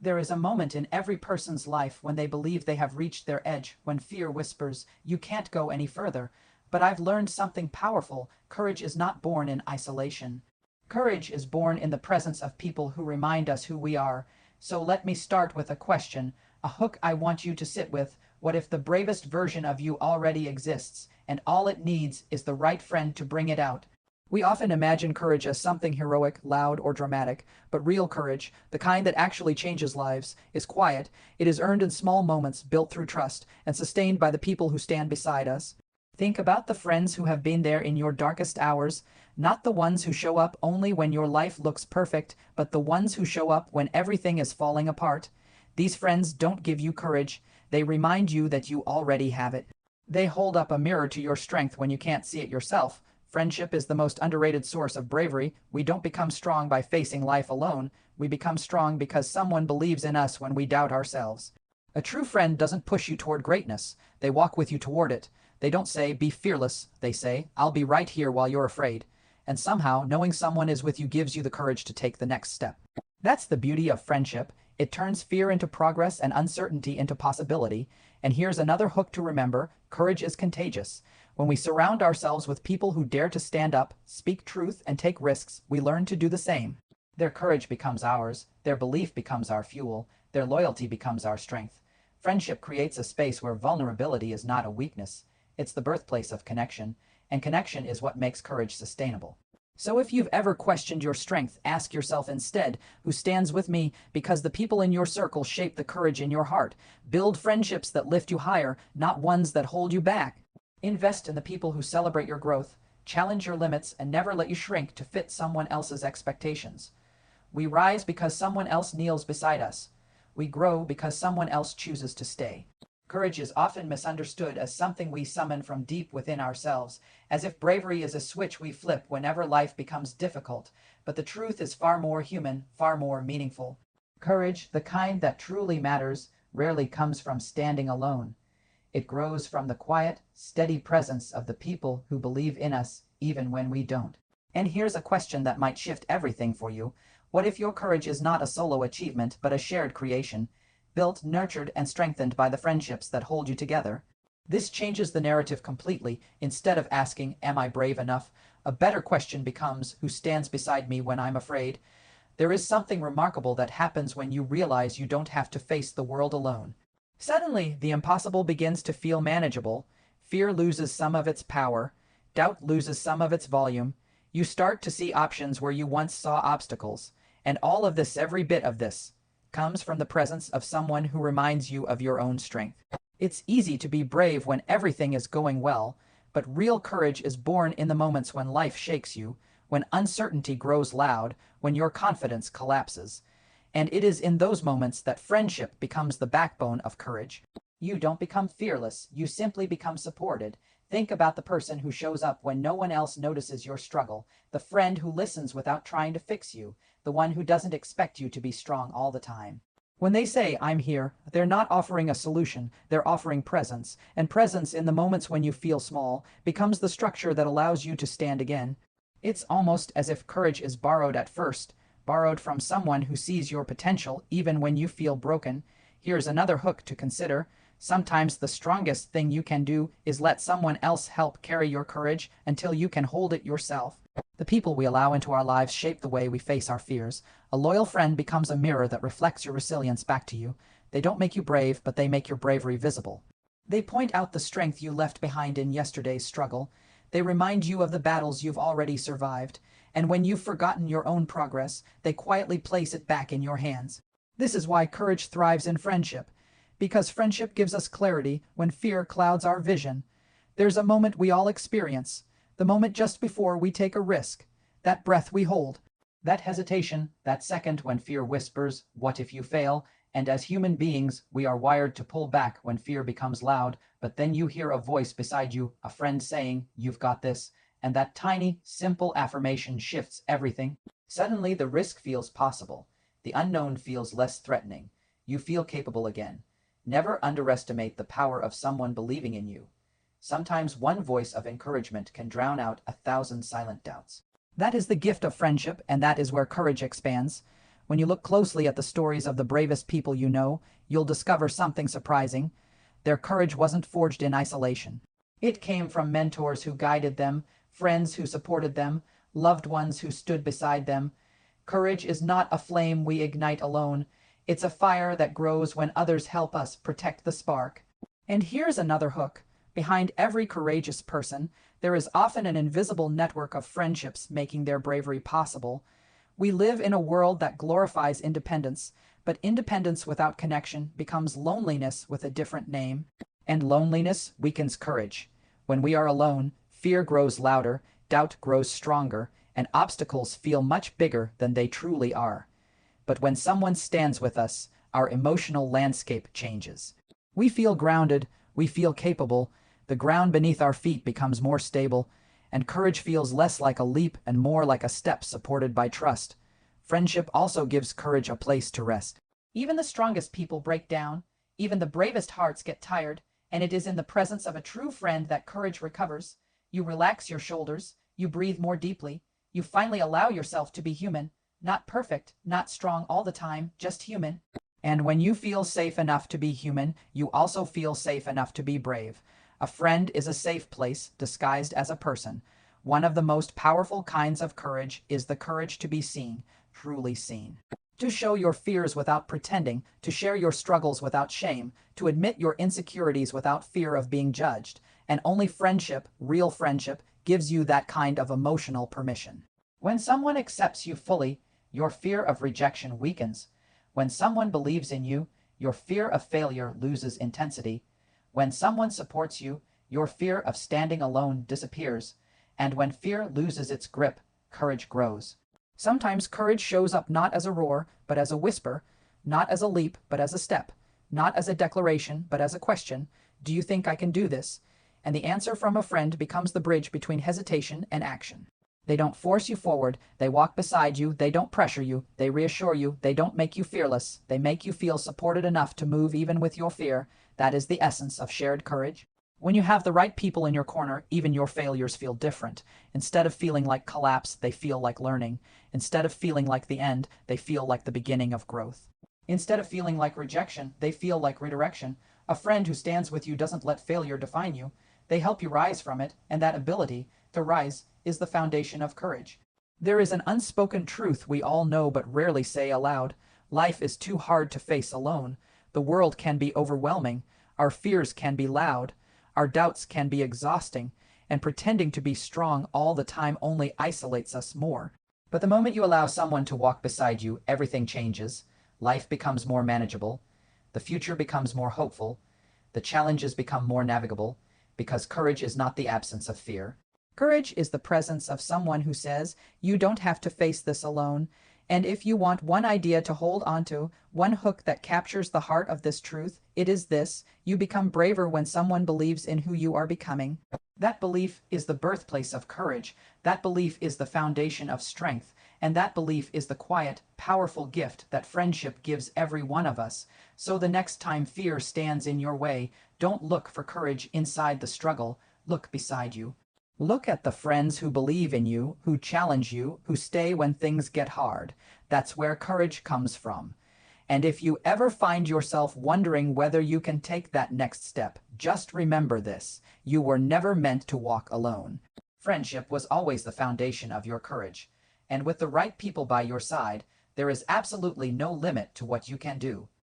There is a moment in every person's life when they believe they have reached their edge, when fear whispers, "You can't go any further." But I've learned something powerful. Courage is not born in isolation. Courage is born in the presence of people who remind us who we are. So let me start with a question, a hook I want you to sit with. What if the bravest version of you already exists, and all it needs is the right friend to bring it out? We often imagine courage as something heroic, loud, or dramatic, but real courage, the kind that actually changes lives, is quiet. It is earned in small moments, built through trust, and sustained by the people who stand beside us. Think about the friends who have been there in your darkest hours, not the ones who show up only when your life looks perfect, but the ones who show up when everything is falling apart. These friends don't give you courage, they remind you that you already have it. They hold up a mirror to your strength when you can't see it yourself. Friendship is the most underrated source of bravery. We don't become strong by facing life alone. We become strong because someone believes in us when we doubt ourselves. A true friend doesn't push you toward greatness. They walk with you toward it. They don't say, "Be fearless." They say, "I'll be right here while you're afraid." And somehow, knowing someone is with you gives you the courage to take the next step. That's the beauty of friendship. It turns fear into progress and uncertainty into possibility. And here's another hook to remember: courage is contagious. When we surround ourselves with people who dare to stand up, speak truth, and take risks, we learn to do the same. Their courage becomes ours, their belief becomes our fuel, their loyalty becomes our strength. Friendship creates a space where vulnerability is not a weakness. It's the birthplace of connection, and connection is what makes courage sustainable. So if you've ever questioned your strength, ask yourself instead, who stands with me? Because the people in your circle shape the courage in your heart. Build friendships that lift you higher, not ones that hold you back. Invest in the people who celebrate your growth, challenge your limits, and never let you shrink to fit someone else's expectations. We rise because someone else kneels beside us. We grow because someone else chooses to stay. Courage is often misunderstood as something we summon from deep within ourselves, as if bravery is a switch we flip whenever life becomes difficult. But the truth is far more human, far more meaningful. Courage, the kind that truly matters, rarely comes from standing alone. It grows from the quiet, steady presence of the people who believe in us even when we don't. And here's a question that might shift everything for you. What if your courage is not a solo achievement but a shared creation, built, nurtured, and strengthened by the friendships that hold you together? This changes the narrative completely. Instead of asking, "Am I brave enough?" a better question becomes, "Who stands beside me when I'm afraid?" There is something remarkable that happens when you realize you don't have to face the world alone. Suddenly, the impossible begins to feel manageable. Fear loses some of its power. Doubt loses some of its volume. You start to see options where you once saw obstacles. And all of this, every bit of this, comes from the presence of someone who reminds you of your own strength. It's easy to be brave when everything is going well, but real courage is born in the moments when life shakes you, when uncertainty grows loud, when your confidence collapses. And it is in those moments that friendship becomes the backbone of courage. You don't become fearless, you simply become supported. Think about the person who shows up when no one else notices your struggle, the friend who listens without trying to fix you, the one who doesn't expect you to be strong all the time. When they say, "I'm here," they're not offering a solution, they're offering presence. And presence in the moments when you feel small becomes the structure that allows you to stand again. It's almost as if courage is borrowed at first, borrowed from someone who sees your potential even when you feel broken. Here's another hook to consider. Sometimes the strongest thing you can do is let someone else help carry your courage until you can hold it yourself. The people we allow into our lives shape the way we face our fears. A loyal friend becomes a mirror that reflects your resilience back to you. They don't make you brave, but they make your bravery visible. They point out the strength you left behind in yesterday's struggle. They remind you of the battles you've already survived. And when you've forgotten your own progress, they quietly place it back in your hands. This is why courage thrives in friendship. Because friendship gives us clarity when fear clouds our vision. There's a moment we all experience, the moment just before we take a risk, that breath we hold, that hesitation, that second when fear whispers, "What if you fail?" And as human beings, we are wired to pull back when fear becomes loud, but then you hear a voice beside you, a friend saying, "You've got this." And that tiny, simple affirmation shifts everything. Suddenly the risk feels possible. The unknown feels less threatening. You feel capable again. Never underestimate the power of someone believing in you. Sometimes one voice of encouragement can drown out 1,000 silent doubts. That is the gift of friendship, and that is where courage expands. When you look closely at the stories of the bravest people you know, you'll discover something surprising. Their courage wasn't forged in isolation. It came from mentors who guided them, friends who supported them, loved ones who stood beside them. Courage is not a flame we ignite alone. It's a fire that grows when others help us protect the spark. And here's another hook. Behind every courageous person, there is often an invisible network of friendships making their bravery possible. We live in a world that glorifies independence, but independence without connection becomes loneliness with a different name. And loneliness weakens courage. When we are alone, fear grows louder, doubt grows stronger, and obstacles feel much bigger than they truly are. But when someone stands with us, our emotional landscape changes. We feel grounded, we feel capable, the ground beneath our feet becomes more stable, and courage feels less like a leap and more like a step supported by trust. Friendship also gives courage a place to rest. Even the strongest people break down, even the bravest hearts get tired, and it is in the presence of a true friend that courage recovers. You relax your shoulders, you breathe more deeply, you finally allow yourself to be human, not perfect, not strong all the time, just human. And when you feel safe enough to be human, you also feel safe enough to be brave. A friend is a safe place disguised as a person. One of the most powerful kinds of courage is the courage to be seen, truly seen. To show your fears without pretending, to share your struggles without shame, to admit your insecurities without fear of being judged. And only friendship, real friendship, gives you that kind of emotional permission. When someone accepts you fully, your fear of rejection weakens. When someone believes in you, your fear of failure loses intensity. When someone supports you, your fear of standing alone disappears. And when fear loses its grip, courage grows. Sometimes courage shows up not as a roar, but as a whisper, not as a leap, but as a step, not as a declaration, but as a question. Do you think I can do this? And the answer from a friend becomes the bridge between hesitation and action. They don't force you forward, they walk beside you, they don't pressure you, they reassure you, they don't make you fearless, they make you feel supported enough to move even with your fear. That is the essence of shared courage. When you have the right people in your corner, even your failures feel different. Instead of feeling like collapse, they feel like learning. Instead of feeling like the end, they feel like the beginning of growth. Instead of feeling like rejection, they feel like redirection. A friend who stands with you doesn't let failure define you. They help you rise from it, and that ability to rise is the foundation of courage. There is an unspoken truth we all know but rarely say aloud. Life is too hard to face alone. The world can be overwhelming. Our fears can be loud. Our doubts can be exhausting. And pretending to be strong all the time only isolates us more. But the moment you allow someone to walk beside you, everything changes. Life becomes more manageable. The future becomes more hopeful. The challenges become more navigable. Because courage is not the absence of fear. Courage is the presence of someone who says, you don't have to face this alone. And if you want one idea to hold onto, one hook that captures the heart of this truth, it is this: you become braver when someone believes in who you are becoming. That belief is the birthplace of courage. That belief is the foundation of strength. And that belief is the quiet, powerful gift that friendship gives every one of us. So the next time fear stands in your way, don't look for courage inside the struggle. Look beside you. Look at the friends who believe in you, who challenge you, who stay when things get hard. That's where courage comes from. And if you ever find yourself wondering whether you can take that next step, just remember this: you were never meant to walk alone. Friendship was always the foundation of your courage. And with the right people by your side, there is absolutely no limit to what you can do.